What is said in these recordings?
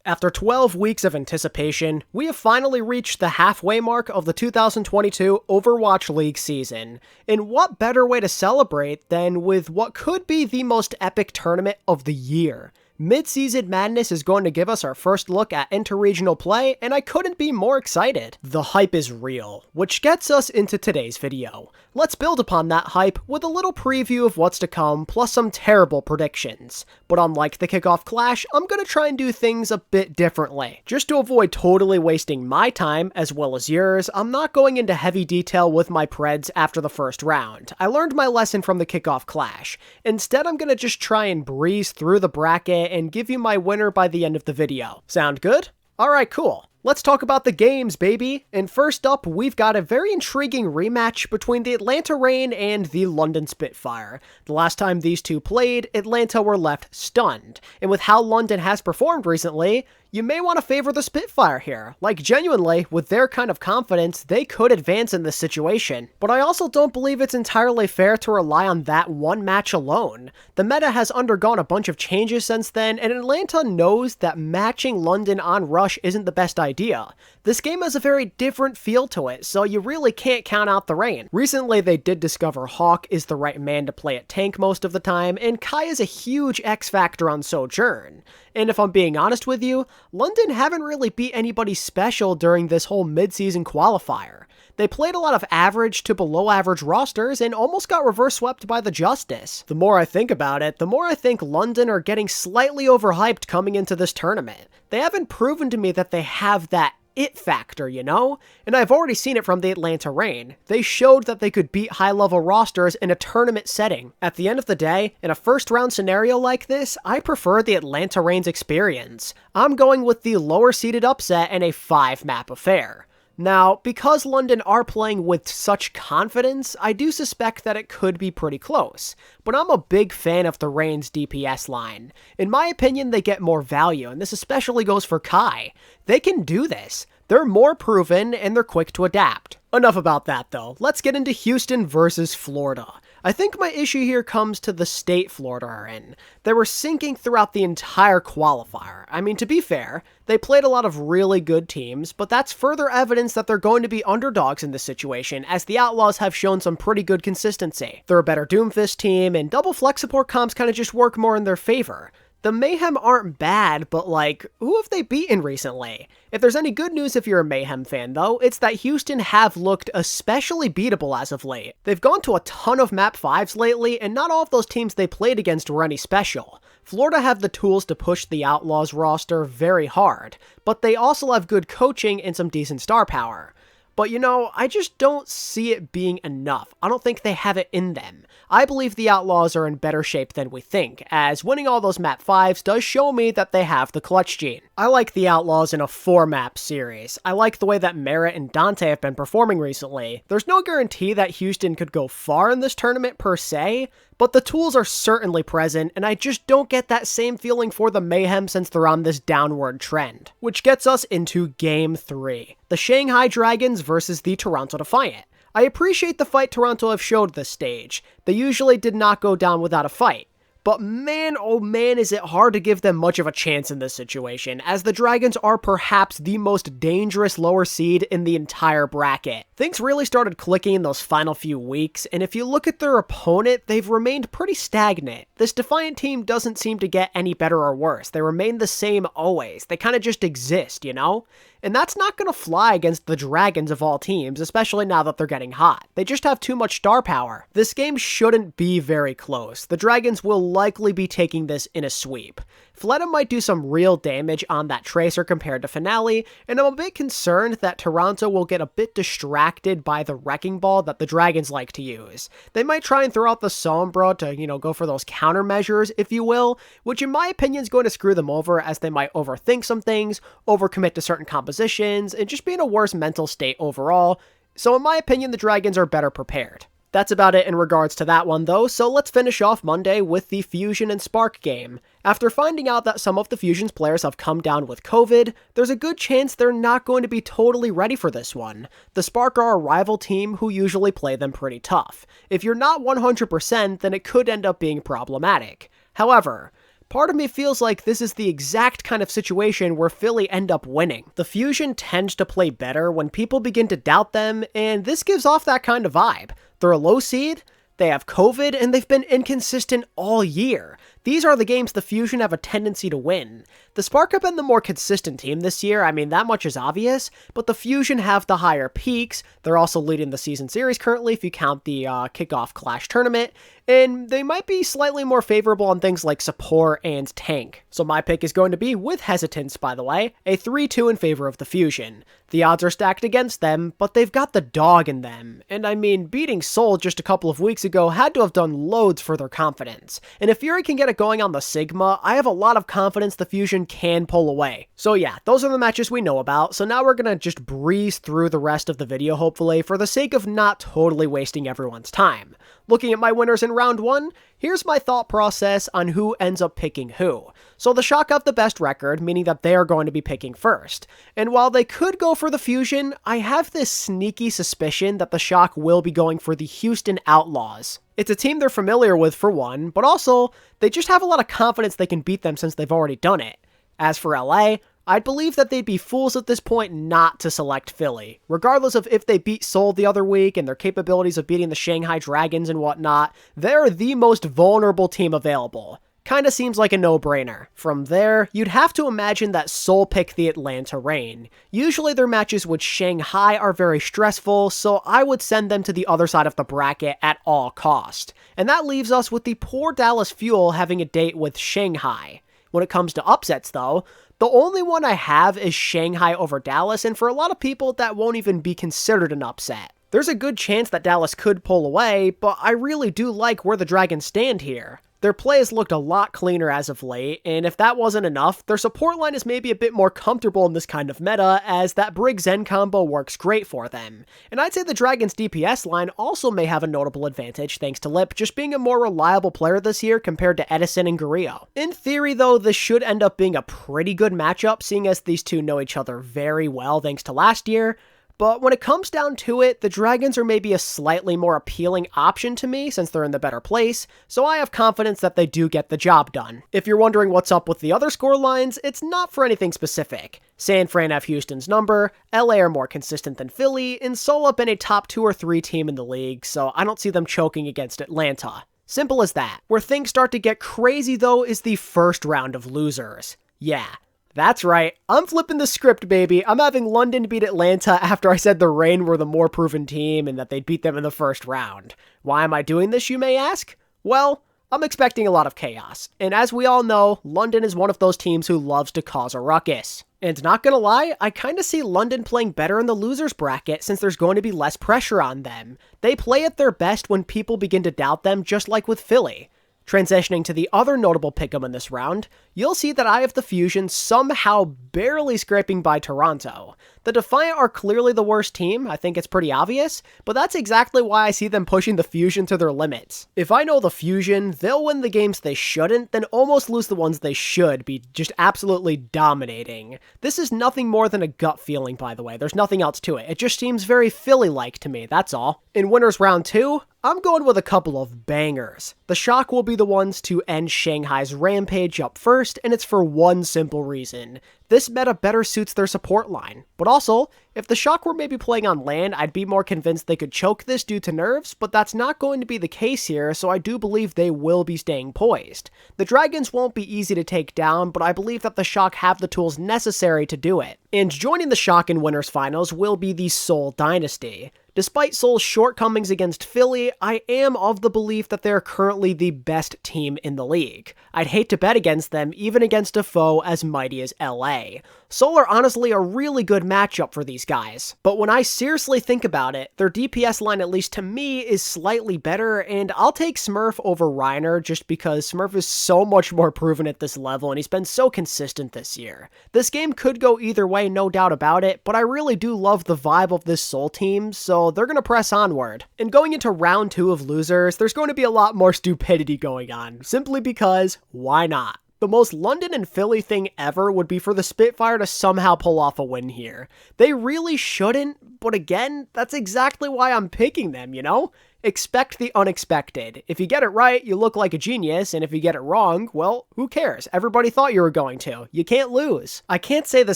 After 12 weeks of anticipation, we have finally reached the halfway mark of the 2022 Overwatch League season. And what better way to celebrate than with what could be the most epic tournament of the year? Midseason Madness is going to give us our first look at interregional play, and I couldn't be more excited. The hype is real, which gets us into today's video. Let's build upon that hype with a little preview of what's to come, plus some terrible predictions. But unlike the kickoff clash, I'm gonna try and do things a bit differently. Just to avoid totally wasting my time, as well as yours, I'm not going into heavy detail with my preds after the first round. I learned my lesson from the kickoff clash. Instead, I'm gonna just try and breeze through the bracket and give you my winner by the end of the video. Sound good? Alright, cool. Let's talk about the games, baby! And first up, we've got a very intriguing rematch between the Atlanta Reign and the London Spitfire. The last time these two played, Atlanta were left stunned. And with how London has performed recently, you may want to favor the Spitfire here. Like, genuinely, with their kind of confidence, they could advance in this situation. But I also don't believe it's entirely fair to rely on that one match alone. The meta has undergone a bunch of changes since then, and Atlanta knows that matching London on Rush isn't the best idea. This game has a very different feel to it, so you really can't count out the Reign. Recently, they did discover Hawk is the right man to play at tank most of the time, and Kai is a huge X factor on Sojourn. And if I'm being honest with you, London haven't really beat anybody special during this whole mid-season qualifier. They played a lot of average to below average rosters and almost got reverse swept by the Justice. The more I think about it, the more I think London are getting slightly overhyped coming into this tournament. They haven't proven to me that they have that it factor, you know? And I've already seen it from the Atlanta Reign. They showed that they could beat high-level rosters in a tournament setting. At the end of the day, in a first-round scenario like this, I prefer the Atlanta Reign's experience. I'm going with the lower-seeded upset and a 5-map affair. Now, because London are playing with such confidence, I do suspect that it could be pretty close, but I'm a big fan of the Reign's DPS line. In my opinion, they get more value, and this especially goes for Kai. They can do this. They're more proven, and they're quick to adapt. Enough about that though, let's get into Houston versus Florida. I think my issue here comes to the state Florida are in. They were sinking throughout the entire qualifier. I mean, to be fair, they played a lot of really good teams, but that's further evidence that they're going to be underdogs in this situation, as the Outlaws have shown some pretty good consistency. They're a better Doomfist team, and double flex support comps kind of just work more in their favor. The Mayhem aren't bad, but like, who have they beaten recently? If there's any good news if you're a Mayhem fan though, it's that Houston have looked especially beatable as of late. They've gone to a ton of map 5s lately, and not all of those teams they played against were any special. Florida have the tools to push the Outlaws roster very hard, but they also have good coaching and some decent star power. But you know, I just don't see it being enough. I don't think they have it in them. I believe the Outlaws are in better shape than we think, as winning all those map 5s does show me that they have the clutch gene. I like the Outlaws in a 4-map series. I like the way that Merritt and Dante have been performing recently. There's no guarantee that Houston could go far in this tournament per se, but the tools are certainly present, and I just don't get that same feeling for the Mayhem since they're on this downward trend. Which gets us into Game 3. The Shanghai Dragons versus the Toronto Defiant. I appreciate the fight Toronto have showed this stage. They usually did not go down without a fight. But man, oh man, is it hard to give them much of a chance in this situation, as the Dragons are perhaps the most dangerous lower seed in the entire bracket. Things really started clicking in those final few weeks, and if you look at their opponent, they've remained pretty stagnant. This Defiant team doesn't seem to get any better or worse. They remain the same always. They kind of just exist, you know? And that's not going to fly against the Dragons of all teams, especially now that they're getting hot. They just have too much star power. This game shouldn't be very close. The Dragons will likely be taking this in a sweep. Fleta might do some real damage on that Tracer compared to Finale, and I'm a bit concerned that Toronto will get a bit distracted by the Wrecking Ball that the Dragons like to use. They might try and throw out the Sombra to, go for those countermeasures, if you will, which in my opinion is going to screw them over, as they might overthink some things, overcommit to certain compositions, and just be in a worse mental state overall. So in my opinion, the Dragons are better prepared. That's about it in regards to that one though, so let's finish off Monday with the Fusion and Spark game. After finding out that some of the Fusion's players have come down with COVID, there's a good chance they're not going to be totally ready for this one. The Spark are a rival team who usually play them pretty tough. If you're not 100%, then it could end up being problematic. However, part of me feels like this is the exact kind of situation where Philly end up winning. The Fusion tends to play better when people begin to doubt them, and this gives off that kind of vibe. They're a low seed, they have COVID, and they've been inconsistent all year. These are the games the Fusion have a tendency to win. The Spark have been the more consistent team this year, I mean that much is obvious, but the Fusion have the higher peaks. They're also leading the season series currently if you count the kickoff Clash tournament, and they might be slightly more favorable on things like support and tank. So my pick is going to be, with hesitance by the way, a 3-2 in favor of the Fusion. The odds are stacked against them, but they've got the dog in them, and I mean beating Seoul just a couple of weeks ago had to have done loads for their confidence, and if Fury can get it going on the Sigma, I have a lot of confidence the Fusion can pull away. So yeah, those are the matches we know about, so now we're gonna just breeze through the rest of the video hopefully for the sake of not totally wasting everyone's time. Looking at my winners in round 1, here's my thought process on who ends up picking who. So the Shock have the best record, meaning that they are going to be picking first. And while they could go for the Fusion, I have this sneaky suspicion that the Shock will be going for the Houston Outlaws. It's a team they're familiar with for one, but also, they just have a lot of confidence they can beat them since they've already done it. As for LA, I'd believe that they'd be fools at this point not to select Philly. Regardless of if they beat Seoul the other week and their capabilities of beating the Shanghai Dragons and whatnot, they're the most vulnerable team available. Kinda seems like a no-brainer. From there, you'd have to imagine that Seoul pick the Atlanta Reign. Usually their matches with Shanghai are very stressful, so I would send them to the other side of the bracket at all cost. And that leaves us with the poor Dallas Fuel having a date with Shanghai. When it comes to upsets though, the only one I have is Shanghai over Dallas, and for a lot of people that won't even be considered an upset. There's a good chance that Dallas could pull away, but I really do like where the Dragons stand here. Their play has looked a lot cleaner as of late, and if that wasn't enough, their support line is maybe a bit more comfortable in this kind of meta, as that Brig Zen combo works great for them. And I'd say the Dragons' DPS line also may have a notable advantage thanks to Lip just being a more reliable player this year compared to Edison and Guerrillo. In theory though, this should end up being a pretty good matchup, seeing as these two know each other very well thanks to last year. But when it comes down to it, the Dragons are maybe a slightly more appealing option to me since they're in the better place, so I have confidence that they do get the job done. If you're wondering what's up with the other score lines, it's not for anything specific. San Fran have Houston's number, LA are more consistent than Philly, and Seoul have been a top 2 or 3 team in the league, so I don't see them choking against Atlanta. Simple as that. Where things start to get crazy though is the first round of losers. Yeah. That's right, I'm flipping the script, baby. I'm having London beat Atlanta after I said the Reign were the more proven team and that they'd beat them in the first round. Why am I doing this, you may ask? Well, I'm expecting a lot of chaos, and as we all know, London is one of those teams who loves to cause a ruckus. And not gonna lie, I kinda see London playing better in the losers bracket since there's going to be less pressure on them. They play at their best when people begin to doubt them, just like with Philly. Transitioning to the other notable pick'em in this round, you'll see that I have the Fusion somehow barely scraping by Toronto. The Defiant are clearly the worst team, I think it's pretty obvious, but that's exactly why I see them pushing the Fusion to their limits. If I know the Fusion, they'll win the games they shouldn't, then almost lose the ones they should, be just absolutely dominating. This is nothing more than a gut feeling, by the way, there's nothing else to it. It just seems very Philly-like to me, that's all. In Winners Round 2, I'm going with a couple of bangers. The Shock will be the ones to end Shanghai's rampage up first, and it's for one simple reason. This meta better suits their support line. But also, if the Shock were maybe playing on land, I'd be more convinced they could choke this due to nerfs, but that's not going to be the case here, so I do believe they will be staying poised. The Dragons won't be easy to take down, but I believe that the Shock have the tools necessary to do it. And joining the Shock in Winners Finals will be the Seoul Dynasty. Despite Seoul's shortcomings against Philly, I am of the belief that they're currently the best team in the league. I'd hate to bet against them, even against a foe as mighty as LA. Seoul are honestly a really good matchup for these guys, but when I seriously think about it, their DPS line, at least to me, is slightly better, and I'll take Smurf over Reiner just because Smurf is so much more proven at this level and he's been so consistent this year. This game could go either way, no doubt about it, but I really do love the vibe of this Seoul team, so they're gonna press onward. And going into round 2 of losers, there's going to be a lot more stupidity going on, simply because, why not? The most London and Philly thing ever would be for the Spitfire to somehow pull off a win here. They really shouldn't, but again, that's exactly why I'm picking them, you know? Expect the unexpected. If you get it right, you look like a genius, and if you get it wrong, well, who cares? Everybody thought you were going to. You can't lose. I can't say the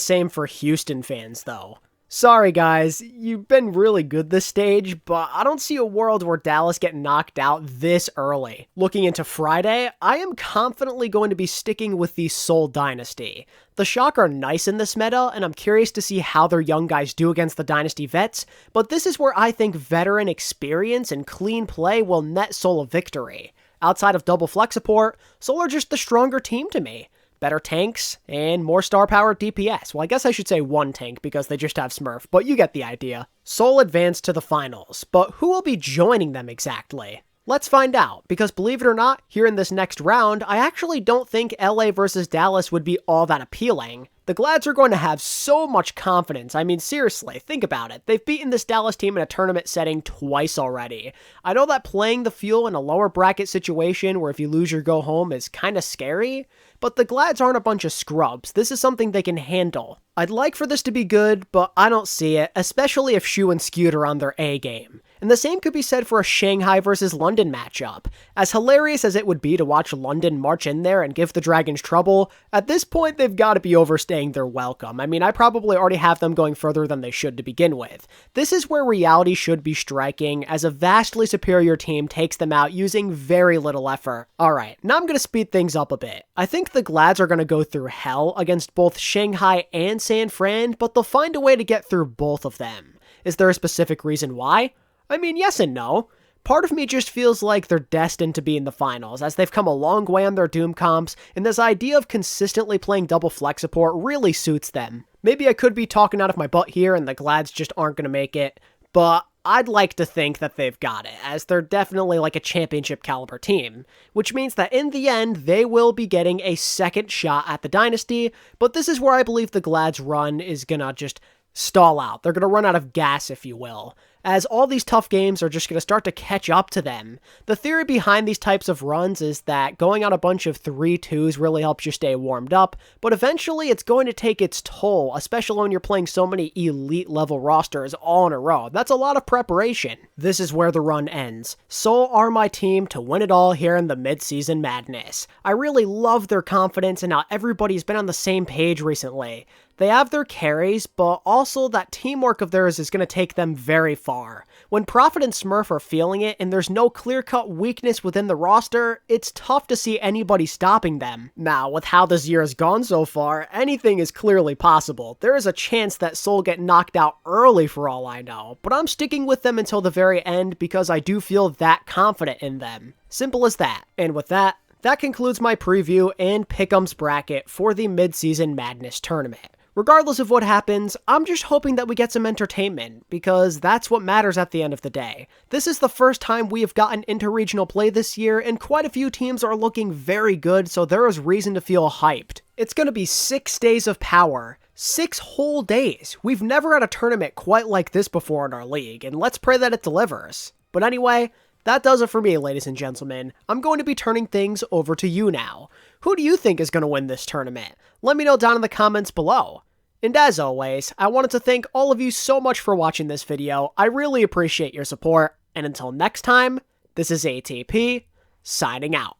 same for Houston fans, though. Sorry guys, you've been really good this stage, but I don't see a world where Dallas get knocked out this early. Looking into Friday, I am confidently going to be sticking with the Seoul Dynasty. The Shock are nice in this meta, and I'm curious to see how their young guys do against the Dynasty vets, but this is where I think veteran experience and clean play will net Seoul a victory. Outside of double flex support, Seoul are just the stronger team to me. Better tanks, and more star-powered DPS. Well, I guess I should say one tank because they just have Smurf, but you get the idea. Seoul advanced to the finals, but who will be joining them exactly? Let's find out, because believe it or not, here in this next round, I actually don't think LA versus Dallas would be all that appealing. The Glads are going to have so much confidence. I mean, seriously, think about it. They've beaten this Dallas team in a tournament setting twice already. I know that playing the Fuel in a lower bracket situation where if you lose, you go home is kind of scary, but the Glads aren't a bunch of scrubs. This is something they can handle. I'd like for this to be good, but I don't see it, especially if Shu and Skewed are on their A game. And the same could be said for a Shanghai versus London matchup. As hilarious as it would be to watch London march in there and give the Dragons trouble, at this point they've got to be overstaying their welcome. I mean, I probably already have them going further than they should to begin with. This is where reality should be striking, as a vastly superior team takes them out using very little effort. Alright, now I'm going to speed things up a bit. I think the Glads are going to go through hell against both Shanghai and San Fran, but they'll find a way to get through both of them. Is there a specific reason why? I mean, yes and no. Part of me just feels like they're destined to be in the finals, as they've come a long way on their Doom comps, and this idea of consistently playing double flex support really suits them. Maybe I could be talking out of my butt here and the Glads just aren't going to make it, but I'd like to think that they've got it, as they're definitely like a championship caliber team, which means that in the end, they will be getting a second shot at the Dynasty, but this is where I believe the Glads run is gonna just stall out. They're gonna run out of gas, if you will, as all these tough games are just going to start to catch up to them. The theory behind these types of runs is that going on a bunch of 3-2s really helps you stay warmed up, but eventually it's going to take its toll, especially when you're playing so many elite level rosters all in a row. That's a lot of preparation. This is where the run ends. Seoul are my team to win it all here in the mid-season madness. I really love their confidence and how everybody's been on the same page recently. They have their carries, but also that teamwork of theirs is going to take them very far. When Prophet and Smurf are feeling it and there's no clear-cut weakness within the roster, it's tough to see anybody stopping them. Now, with how this year has gone so far, anything is clearly possible. There is a chance that Seoul get knocked out early for all I know, but I'm sticking with them until the very end because I do feel that confident in them. Simple as that. And with that, that concludes my preview and pick'ems bracket for the Mid-Season Madness tournament. Regardless of what happens, I'm just hoping that we get some entertainment, because that's what matters at the end of the day. This is the first time we have gotten interregional play this year, and quite a few teams are looking very good, so there is reason to feel hyped. It's going to be 6 days of power. 6 whole days. We've never had a tournament quite like this before in our league, and let's pray that it delivers. But anyway, that does it for me, ladies and gentlemen. I'm going to be turning things over to you now. Who do you think is going to win this tournament? Let me know down in the comments below. And as always, I wanted to thank all of you so much for watching this video. I really appreciate your support. And until next time, this is ATP, signing out.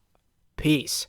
Peace.